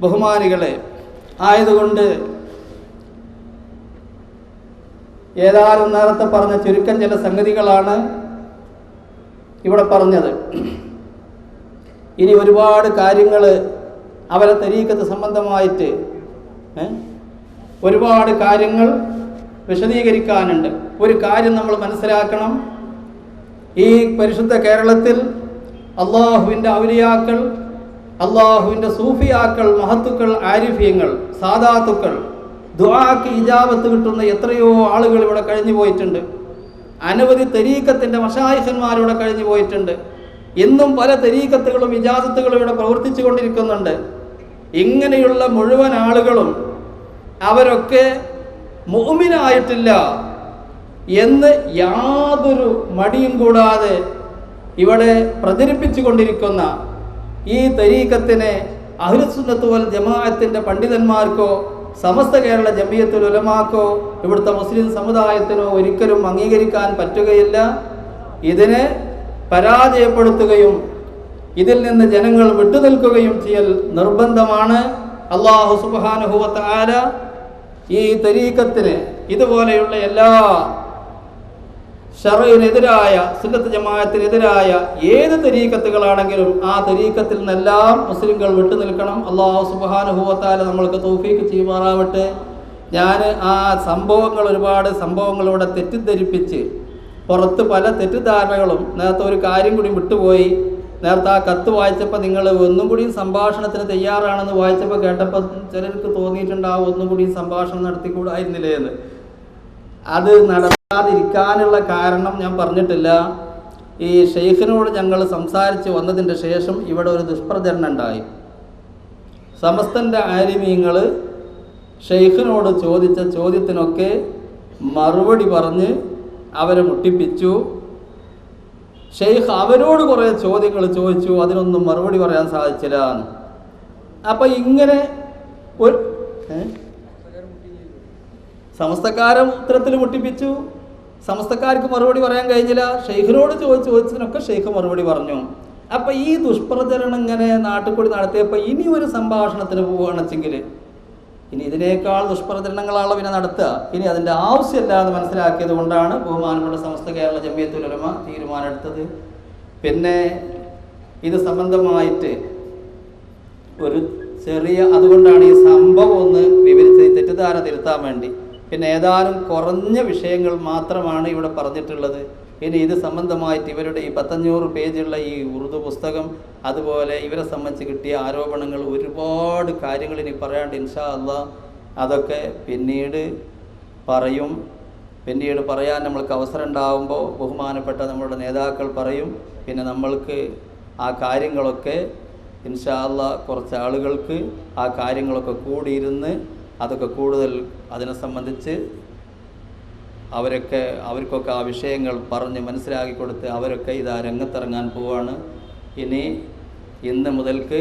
ബഹുമാനികളെ, ആയതുകൊണ്ട് ഏതാനും നേരത്തെ പറഞ്ഞ ചുരുക്കം ചില സംഗതികളാണ് ഇവിടെ പറഞ്ഞത്. ഇനി ഒരുപാട് കാര്യങ്ങൾ അവരെ തരീഖത്ത് സംബന്ധമായിട്ട് ഒരുപാട് കാര്യങ്ങൾ വിശദീകരിക്കാനുണ്ട്. ഒരു കാര്യം നമ്മൾ മനസ്സിലാക്കണം, ഈ പരിശുദ്ധ കേരളത്തിൽ അള്ളാഹുവിൻ്റെ ഔലിയാക്കൾ, അള്ളാഹുവിൻ്റെ സൂഫിയാക്കൾ, മഹത്തുക്കൾ, ആരിഫ്യങ്ങൾ, സാദാത്തുക്കൾ, ദുആക്ക് ഇജാബത്ത് കിട്ടുന്ന എത്രയോ ആളുകൾ ഇവിടെ കഴിഞ്ഞു പോയിട്ടുണ്ട്. അനവധി തരീഖത്തിൻ്റെ മശായിഖന്മാരിവിടെ കഴിഞ്ഞു പോയിട്ടുണ്ട്. ഇന്നും പല തരീഖത്തുകളും ഇജാസത്തുകളും ഇവിടെ പ്രവർത്തിച്ചു കൊണ്ടിരിക്കുന്നുണ്ട്. ഇങ്ങനെയുള്ള മുഴുവൻ ആളുകളും അവരൊക്കെ മുഅ്മിനായിട്ടില്ല എന്ന് യാതൊരു മടിയും കൂടാതെ ഇവിടെ പ്രചരിപ്പിച്ചു കൊണ്ടിരിക്കുന്ന ഈ തരീഖത്തിനെ അഹ്ലുസുന്നത്ത് വൽ ജമാഅത്തിൻ്റെ പണ്ഡിതന്മാർക്കോ സമസ്ത കേരള ജമിയത്തുൽ ഉലമാക്കോ ഇവിടുത്തെ മുസ്ലിം സമുദായത്തിനോ ഒരിക്കലും അംഗീകരിക്കാൻ പറ്റുകയില്ല. ഇതിനെ പരാജയപ്പെടുത്തുകയും ഇതിൽ നിന്ന് ജനങ്ങൾ വിട്ടുനിൽക്കുകയും ചെയ്യൽ നിർബന്ധമാണ്. അല്ലാഹു സുബ്ഹാനഹു വ തആല ഈ തരീഖത്തിന് ഇതുപോലെയുള്ള എല്ലാ ശർഇനെതിരായ സുന്നത്ത് ജമാഅത്തിനെതിരായ ഏത് തരീഖത്തുകളാണെങ്കിലും ആ തരീഖത്തിൽ നിന്നെല്ലാം മുസ്ലിങ്ങൾ വിട്ടുനിൽക്കണം. അല്ലാഹു സുബ്ഹാനഹു വ തആല നമ്മൾക്ക് തൗഫീഖ് ചെയ്യുമാറാവട്ടെ. ഞാൻ ആ ഒരുപാട് സംഭവങ്ങൾ ഇവിടെ തെറ്റിദ്ധരിപ്പിച്ച് പുറത്ത് പല തെറ്റിദ്ധാരണകളും, നേരത്തെ ഒരു കാര്യം കൂടി വിട്ടുപോയി. നേരത്തെ ആ കത്ത് വായിച്ചപ്പോൾ നിങ്ങൾ ഒന്നും കൂടി സംഭാഷണത്തിന് തയ്യാറാണെന്ന് വായിച്ചപ്പോൾ കേട്ടപ്പോൾ ചിലർക്ക് തോന്നിയിട്ടുണ്ടാവും ഒന്നും കൂടി സംഭാഷണം നടത്തിക്കൂടായിരുന്നില്ലേ എന്ന്. അത് നടത്താതിരിക്കാനുള്ള കാരണം ഞാൻ പറഞ്ഞിട്ടില്ല. ഈ ഷെയ്ഖിനോട് ഞങ്ങൾ സംസാരിച്ച് വന്നതിൻ്റെ ശേഷം ഇവിടെ ഒരു ദുഷ്പ്രചരണം ഉണ്ടായി. സമസ്തൻ്റെ ആലിമീങ്ങൾ ഷെയ്ഖിനോട് ചോദിച്ച ചോദ്യത്തിനൊക്കെ മറുപടി പറഞ്ഞ് അവരെ മുട്ടിപ്പിച്ചു. ഷെയ്ഖ് അവരോട് കുറേ ചോദ്യങ്ങൾ ചോദിച്ചു, അതിനൊന്നും മറുപടി പറയാൻ സാധിച്ചില്ല. അപ്പം ഇങ്ങനെ ഒരു സമസ്തക്കാരെ ഉത്തരത്തിൽ മുട്ടിപ്പിച്ചു, സമസ്തക്കാർക്ക് മറുപടി പറയാൻ കഴിഞ്ഞില്ല. ഷെയ്ഖിനോട് ചോദിച്ചതിനൊക്കെ ഷെയ്ഖ് മറുപടി പറഞ്ഞു. അപ്പം ഈ ദുഷ്പ്രചരണം ഇങ്ങനെ നാട്ടിൽ കൂടി നടത്തിയപ്പോൾ ഇനി ഒരു സംഭാഷണത്തിന് പോവുകയാണെച്ചെങ്കിൽ ഇനി ഇതിനേക്കാൾ ദുഷ്പ്രചരണങ്ങളാണല്ലോ പിന്നെ നടത്തുക. ഇനി അതിൻ്റെ ആവശ്യമില്ല എന്ന് മനസ്സിലാക്കിയത് കൊണ്ടാണ് ബഹുമാനപ്പെട്ട സമസ്ത കേരള ജമിയത്തുൽ ഉലമ തീരുമാനമെടുത്തത്. പിന്നെ ഇത് സംബന്ധമായിട്ട് ഒരു അതുകൊണ്ടാണ് ഈ സംഭവം ഒന്ന് വിവരിച്ച് തെറ്റിദ്ധാരണ തിരുത്താൻ വേണ്ടി. പിന്നെ ഏതാനും കുറഞ്ഞ വിഷയങ്ങൾ മാത്രമാണ് ഇവിടെ പറഞ്ഞിട്ടുള്ളത്. ഇനി ഇത് സംബന്ധമായിട്ട് ഇവരുടെ ഈ 500 പേജുള്ള ഈ ഉറുദു പുസ്തകം, അതുപോലെ ഇവരെ സംബന്ധിച്ച് കിട്ടിയ ആരോപണങ്ങൾ, ഒരുപാട് കാര്യങ്ങൾ ഇനി പറയാണ്ട് ഇൻഷാ അല്ലാഹ് അതൊക്കെ പിന്നീട് പറയാൻ നമ്മൾക്ക് അവസരം ഉണ്ടാകുമ്പോൾ ബഹുമാനപ്പെട്ട നമ്മളുടെ നേതാക്കൾ പറയും. പിന്നെ നമ്മൾക്ക് ആ കാര്യങ്ങളൊക്കെ ഇൻഷാ അല്ലാഹ് കുറച്ച് ആളുകൾക്ക് ആ കാര്യങ്ങളൊക്കെ കൂടിയിരുന്ന് അതൊക്കെ കൂടുതൽ അതിനെ സംബന്ധിച്ച് അവർക്കൊക്കെ ആ വിഷയങ്ങൾ പറഞ്ഞ് മനസ്സിലാക്കി കൊടുത്ത് അവരൊക്കെ ഇതാ രംഗത്തിറങ്ങാൻ പോവാണ്. ഇന്ന് മുതൽക്ക്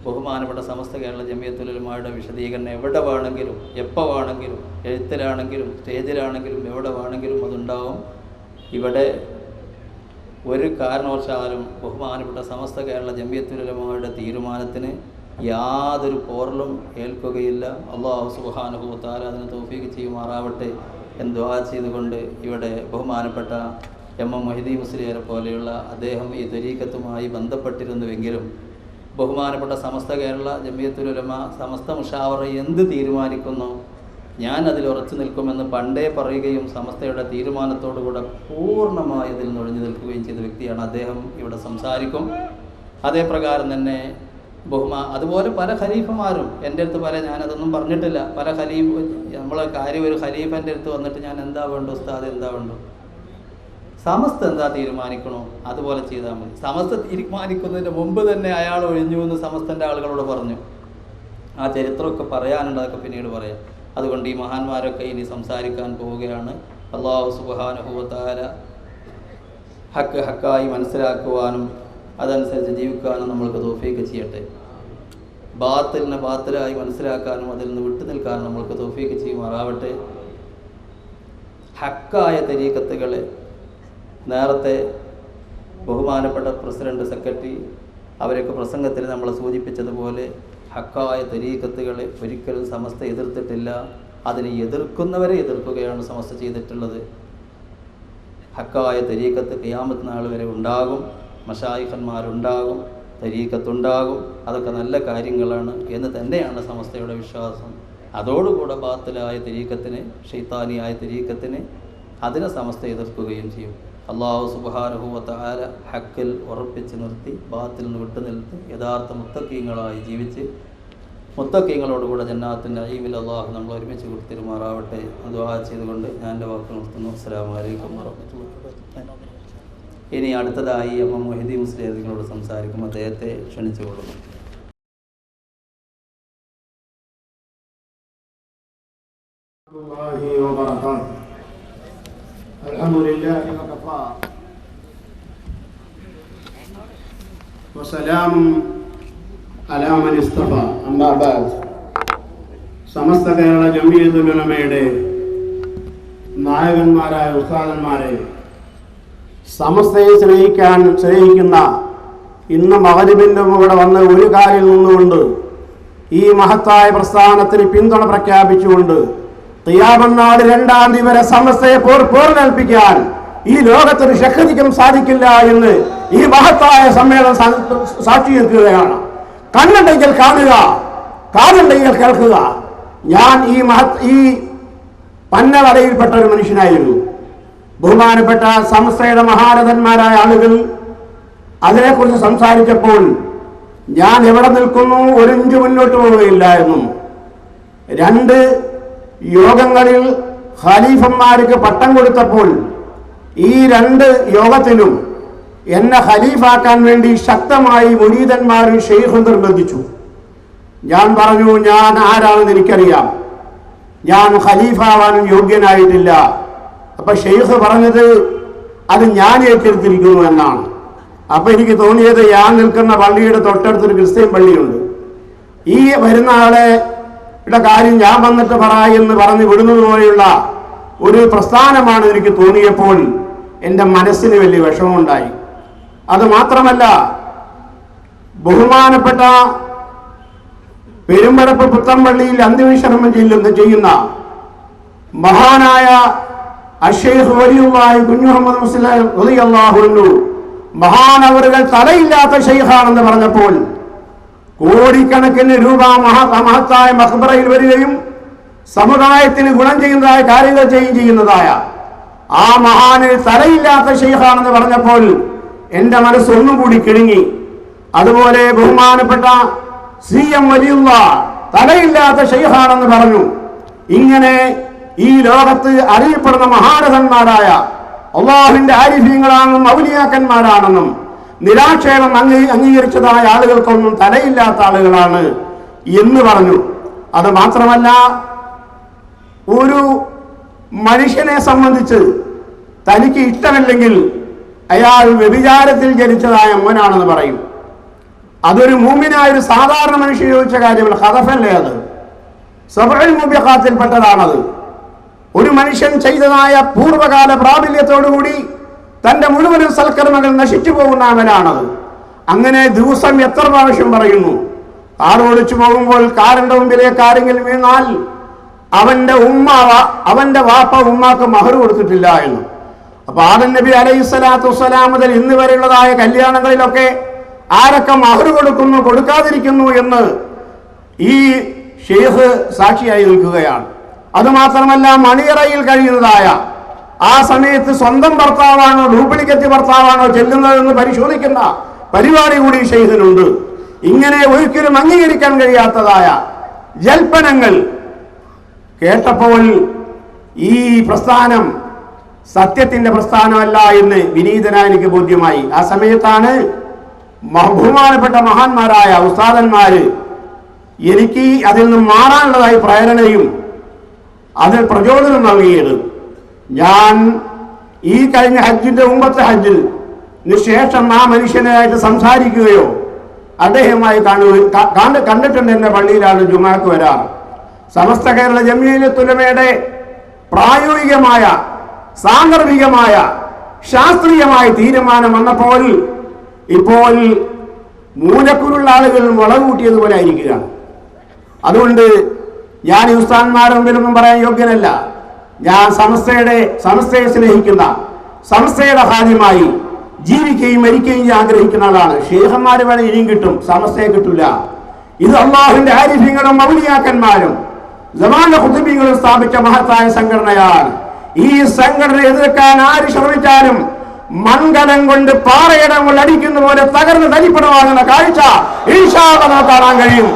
ബഹുമാനപ്പെട്ട സമസ്ത കേരള ജമിയത്തുൽ ഉലമയുടെ വിശദീകരണം എവിടെ വേണമെങ്കിലും എപ്പോൾ വേണമെങ്കിലും എഴുത്തിലാണെങ്കിലും സ്റ്റേജിലാണെങ്കിലും എവിടെ വേണമെങ്കിലും അതുണ്ടാവും. ഇവിടെ ഒരു കാരണവശാലും ബഹുമാനപ്പെട്ട സമസ്ത കേരള ജമിയത്തുൽ ഉലമയുടെ തീരുമാനത്തിന് യാതൊരു പോറലും ഏൽക്കുകയില്ല. അല്ലാഹു സുബ്ഹാനഹു വ തആല അതിന് തൗഫീഖ് ചെയ്യുമാറാവട്ടെ എന്ന് ദുആ ചെയ്തുകൊണ്ട് ഇവിടെ ബഹുമാനപ്പെട്ട എം മൊഹിദ്ദീൻ മുസ്ലിയാരെ പോലെയുള്ള അദ്ദേഹം ഈ തരീഖത്തുമായി ബന്ധപ്പെട്ടിരുന്നുവെങ്കിലും ബഹുമാനപ്പെട്ട സമസ്ത കേരള ജമിയത്തുൽ ഉലമ സമസ്ത മുഷാവറ എന്ത് തീരുമാനിക്കുന്നു ഞാൻ അതിൽ ഉറച്ചു നിൽക്കുമെന്ന് പണ്ടേ പറയുകയും സമസ്തയുടെ തീരുമാനത്തോടുകൂടെ പൂർണ്ണമായി ഇതിൽ നുഴഞ്ഞു നിൽക്കുകയും ചെയ്ത വ്യക്തിയാണ് അദ്ദേഹം. ഇവിടെ സംസാരിക്കും. അതേപ്രകാരം തന്നെ അതുപോലെ പല ഖലീഫമാരും എൻ്റെ അടുത്ത് ഞാനതൊന്നും പറഞ്ഞിട്ടില്ല. പല നമ്മളെ കാര്യം ഒരു ഖലീഫൻ്റെ അടുത്ത് വന്നിട്ട് ഞാൻ എന്താ വേണ്ടു ഉസ്താദ്, എന്താ വേണ്ടു, സമസ്ത എന്താ തീരുമാനിക്കണോ അതുപോലെ ചെയ്താൽ മതി. സമസ്ത തീരുമാനിക്കുന്നതിന് മുമ്പ് തന്നെ അയാൾ ഒഴിഞ്ഞു എന്ന് സമസ്തൻ്റെ ആളുകളോട് പറഞ്ഞു. ആ ചരിത്രമൊക്കെ പറയാനുണ്ട്, അതൊക്കെ പിന്നീട് പറയാം. അതുകൊണ്ട് ഈ മഹാന്മാരൊക്കെ ഇനി സംസാരിക്കാൻ പോവുകയാണ്. അല്ലാഹു സുബ്ഹാനഹു വ തആല ഹക്കായി മനസ്സിലാക്കുവാനും അതനുസരിച്ച് ജീവിക്കാനും നമ്മൾക്ക് തൗഫീഖ് ചെയ്യട്ടെ. ബാത്തിലിനെ ബാത്തിലായി മനസ്സിലാക്കാനും അതിൽ നിന്ന് വിട്ടുനിൽക്കാനും നമ്മൾക്ക് തൗഫീഖ് ചെയ്യുമാറാവട്ടെ. ഹക്കായ തരീഖത്തുകളെ നേരത്തെ ബഹുമാനപ്പെട്ട പ്രസിഡന്റ്, സെക്രട്ടറി അവരൊക്കെ പ്രസംഗത്തിൽ നമ്മൾ സൂചിപ്പിച്ചതുപോലെ ഹക്കായ തരീഖത്തുകളെ ഒരിക്കലും സമസ്ത എതിർത്തിട്ടില്ല. അതിനെ എതിർക്കുന്നവരെ എതിർക്കുകയാണ് സമസ്ത ചെയ്തിട്ടുള്ളത്. ഹക്കായ തരീഖത്ത് ഖിയാമത്ത് നാൾ വരെ ഉണ്ടാകും, മശായിഖന്മാരുണ്ടാകും, തരീഖത്തുണ്ടാകും. അതൊക്കെ നല്ല കാര്യങ്ങളാണ് എന്ന് തന്നെയാണ് സമസ്തയുടെ വിശ്വാസം. അതോടുകൂടെ ബാത്തിലായ തരീഖത്തിന്, ഷൈത്താനിയായ തരീഖത്തിന് അതിനെ സമസ്ത എതിർക്കുകയും ചെയ്യും. അല്ലാഹു സുബ്ഹാനഹു വ തആല ഹക്കിൽ ഉറപ്പിച്ച് നിർത്തി ബാത്തിൽ നിന്ന് വിട്ടു നിർത്തി യഥാർത്ഥ മുത്തഖീങ്ങളായി ജീവിച്ച് മുത്തഖീങ്ങളോടുകൂടെ ജന്നാത്തുൽ നഈമിൽ അല്ലാഹു നമ്മൾ ഒരുമിച്ച് കൊടുത്തിരുമാറാവട്ടെ. ദുആ ചെയ്തുകൊണ്ട് ഞാൻ എൻ്റെ വാക്കുകൾ നിർത്തുന്നു. അസ്സലാമു അലൈക്കും വറഹ്മത്തുള്ളാഹി വബറകാതുഹു. ഇനി അടുത്തതായി മുഹ്യിദ്ദീൻ മുസ്ലിയാരികളോട് സംസാരിക്കും. അദ്ദേഹത്തെ ക്ഷണിച്ചു കൊള്ളുന്നു. അൽഹംദുലില്ലാഹി വകഫാ വസലാമുൻ അലാ മൻ ഇസ്തഫ. അമ്മാ ബഅദ്. സമസ്ത കേരള ജംഇയ്യത്തുൽ ഉലമയുടെ നായകന്മാരായ ഉസ്താദന്മാരെ, സമസ്തയെ സ്നേഹിക്കുന്ന ഇന്ന് മഗ്‌രിബിന്റെ ഇവിടെ വന്ന് ഒരു കാലിൽ നിന്നുകൊണ്ട് ഈ മഹത്തായ പ്രസ്ഥാനത്തിന് പിന്തുണ പ്രഖ്യാപിച്ചുകൊണ്ട് ഖിയാമത്ത് നാൾ 2-ാം തീയതി വരെ സമസ്തയെ പോർനേൽപ്പിക്കാൻ ഈ ലോകത്തൊരു ശക്തിക്കും സാധിക്കില്ല എന്ന് ഈ മഹത്തായ സമ്മേളനം സാക്ഷി നിൽക്കുകയാണ്. കണ്ണുണ്ടെങ്കിൽ കാണുക, കാതുണ്ടെങ്കിൽ കേൾക്കുക. ഞാൻ ഈ പന്നവടയിൽപ്പെട്ട ഒരു മനുഷ്യനായിരുന്നു. ബഹുമാനപ്പെട്ട സമസ്തയുടെ മഹാരഥന്മാരായ ആളുകൾ അതിനെക്കുറിച്ച് സംസാരിച്ചപ്പോൾ ഞാൻ എവിടെ നിൽക്കുന്നു, ഒരു ഇഞ്ച് മുന്നോട്ട് പോവുകയില്ലായിരുന്നു. 2 യോഗങ്ങളിൽ ഖലീഫന്മാർക്ക് പട്ടം കൊടുത്തപ്പോൾ ഈ 2 യോഗത്തിലും എന്നെ ഖലീഫാക്കാൻ വേണ്ടി ശക്തമായി മുരീദന്മാരും ഷെയ്ഖും നിർബന്ധിച്ചു. ഞാൻ പറഞ്ഞു, ഞാൻ ആരാണെന്ന് എനിക്കറിയാം, ഞാൻ ഖലീഫാവാനും യോഗ്യനായിട്ടില്ല. അപ്പൊ ഷെയ്ഖ് പറഞ്ഞത് അത് ഞാൻ ഏറ്റെടുത്തിരിക്കുന്നു എന്നാണ്. അപ്പൊ എനിക്ക് തോന്നിയത്, ഞാൻ നിൽക്കുന്ന പള്ളിയുടെ തൊട്ടടുത്തൊരു ക്രിസ്ത്യൻ പള്ളിയുണ്ട്, ഈ വരുന്ന ആളുടെ കാര്യം ഞാൻ വന്നിട്ട് എന്ന് പറഞ്ഞ് വിടുന്നത് പോലെയുള്ള ഒരു പ്രസ്ഥാനമാണ് എനിക്ക് തോന്നിയപ്പോൾ എൻ്റെ മനസ്സിന് വലിയ വിഷമമുണ്ടായി. അത് മാത്രമല്ല, ബഹുമാനപ്പെട്ട പെരുമ്പടപ്പ് പുത്തമ്പള്ളിയിൽ അന്ത്യവിശ്രമം ചെയ്യുന്ന മഹാനായ അശ്ശൈഖ് വലിയുള്ളാഹി കുഞ്ഞു മുഹമ്മദ് മുസ്ലിം റളിയല്ലാഹു അൻഹു മഹാനവറുകൾ തലയില്ലാത്ത ഷെയ്ഖാണെന്ന് പറഞ്ഞപ്പോൾ കോടിക്കണക്കിന് രൂപ മഹത്തായ മഖ്ബറയിൽ വരികയും സമുദായത്തിന് ഗുണം ചെയ്യുന്നതായ കാര്യങ്ങൾ ചെയ്യുന്നതായ ആ മഹാന് തലയില്ലാത്ത ഷെയ്ഖാണെന്ന് പറഞ്ഞപ്പോൾ എൻ്റെ മനസ്സ് ഒന്നുകൂടി കിടുങ്ങി. അതുപോലെ ബഹുമാനപ്പെട്ട CM വലിയുള്ള തലയില്ലാത്ത ഷെയ്ഖാണെന്ന് പറഞ്ഞു. ഇങ്ങനെ ഈ ലോകത്ത് അറിയപ്പെടുന്ന മഹാരഥന്മാരായ അല്ലാഹുവിന്റെ ആരിഫീങ്ങളാണെന്നും ഔലിയാക്കന്മാരാണെന്നും നിരാക്ഷേപം അംഗീകരിച്ചതായ ആളുകൾക്കൊന്നും തലയില്ലാത്ത ആളുകളാണ് എന്ന് പറഞ്ഞു. അത് മാത്രമല്ല, ഒരു മനുഷ്യനെ സംബന്ധിച്ച് തനിക്ക് ഇഷ്ടമല്ലെങ്കിൽ അയാൾ വ്യഭിചാരത്തിൽ ജനിച്ചതായ മോനാണെന്ന് പറയും. അതൊരു മൂമിനായ ഒരു സാധാരണ മനുഷ്യൻ ചോദിച്ച കാര്യമല്ല, ഖദഫല്ലേ, അത് സബഉൽ മുബിഖാത്തിൽപ്പെട്ടതാണത്. ഒരു മനുഷ്യൻ ചെയ്തതായ പൂർവ്വകാല പ്രാബല്യത്തോടുകൂടി തന്റെ മുഴുവനും സൽക്കർമ്മങ്ങൾ നശിച്ചു പോകുന്ന അമലാണത്. അങ്ങനെ ദിവസം എത്ര പ്രാവശ്യം പറയുന്നു, കാർ ഓടിച്ചു പോകുമ്പോൾ കാറിന്റെ മുമ്പിലേക്ക് ആരെങ്കിലും വീണാൽ അവന്റെ വാപ്പ ഉമ്മാക്ക് മഹർ കൊടുത്തിട്ടില്ല എന്ന്. അപ്പൊ ആദം നബി അലൈഹിസ്സലാത്തു വസ്സലാം മുതൽ ഇന്ന് വരെയുള്ളതായ കല്യാണങ്ങളിലൊക്കെ ആരൊക്കെ മഹർ കൊടുക്കുന്നു, കൊടുക്കാതിരിക്കുന്നു എന്ന് ഈ ഷെയ്ഖ് സാക്ഷിയായി നിൽക്കുകയാണ്. അതുമാത്രമല്ല, മണിയറയിൽ കഴിയുന്നതായ ആ സമയത്ത് സ്വന്തം ഭർത്താവാണോ ഡ്യൂപ്ലിക്കേറ്റ് ഭർത്താവാണോ ചെല്ലുന്നതെന്ന് പരിശോധിക്കുന്ന പരിപാടി കൂടി ഷെയ്ഖിനുണ്ട്. ഇങ്ങനെ ഒരിക്കലും അംഗീകരിക്കാൻ കഴിയാത്തതായ ജൽപ്പനങ്ങൾ കേട്ടപ്പോൾ ഈ പ്രസ്ഥാനം സത്യത്തിന്റെ പ്രസ്ഥാനമല്ല എന്ന് വിനീതനായി എനിക്ക് ബോധ്യമായി. ആ സമയത്താണ് ബഹുമാനപ്പെട്ട മഹാന്മാരായ ഉസ്താദന്മാര് എനിക്ക് അതിൽ നിന്ന് മാറാനുള്ളതായി പ്രേരണയും അതിൽ പ്രചോദനം നൽകിയത്. ഞാൻ ഈ കഴിഞ്ഞ ഹജ്ജിന്റെ മുമ്പത്തെ ഹജ്ജിൽ ശേഷം ആ മനുഷ്യനായിട്ട് സംസാരിക്കുകയോ അദ്ദേഹമായി കണ്ടിട്ടുണ്ട്. എന്റെ പള്ളിയിലാണ് ജുമാക്ക് വരാറ്. സമസ്ത കേരള ജംഇയ്യത്തുൽ ഉലമയുടെ പ്രായോഗികമായ സാന്ദർഭികമായ ശാസ്ത്രീയമായ തീരുമാനം വന്നപ്പോൾ ഇപ്പോൾ മൂലക്കുരുള്ള ആളുകൾ മുളക് കൂട്ടിയതുപോലെ ആയിരിക്കുകയാണ്. അതുകൊണ്ട് ഞാൻ ഈ ഉസ്താദന്മാരുടെ മുമ്പിലൊന്നും പറയാൻ യോഗ്യനല്ല. ഞാൻ സമസ്തയെ സ്നേഹിക്കുന്ന, സമസ്തയുടെ ഹാദ്യമായി ജീവിക്കുകയും മരിക്കുകയും ചെയ്യാൻ ആഗ്രഹിക്കുന്ന ആളാണ്. ഷേഖന്മാര് വേണം ഇനിയും കിട്ടും, സമസ്തയെ കിട്ടൂല. ഇത് അള്ളാഹുവിന്റെ ആരിഫ്യങ്ങളും മൗലിയാക്കന്മാരും സമാന ഖുതുബികളും സ്ഥാപിച്ച മഹത്തായ സംഘടനയാണ്. ഈ സംഘടന എതിർക്കാൻ ആര് ശ്രമിച്ചാലും മൺകലം കൊണ്ട് പാറയിടം കൊണ്ട് അടിക്കുന്ന പോലെ തകർന്ന് തരിപ്പണമാകുന്ന കാഴ്ച ഇൻഷാ അല്ലാഹ് കാണാൻ കഴിയും.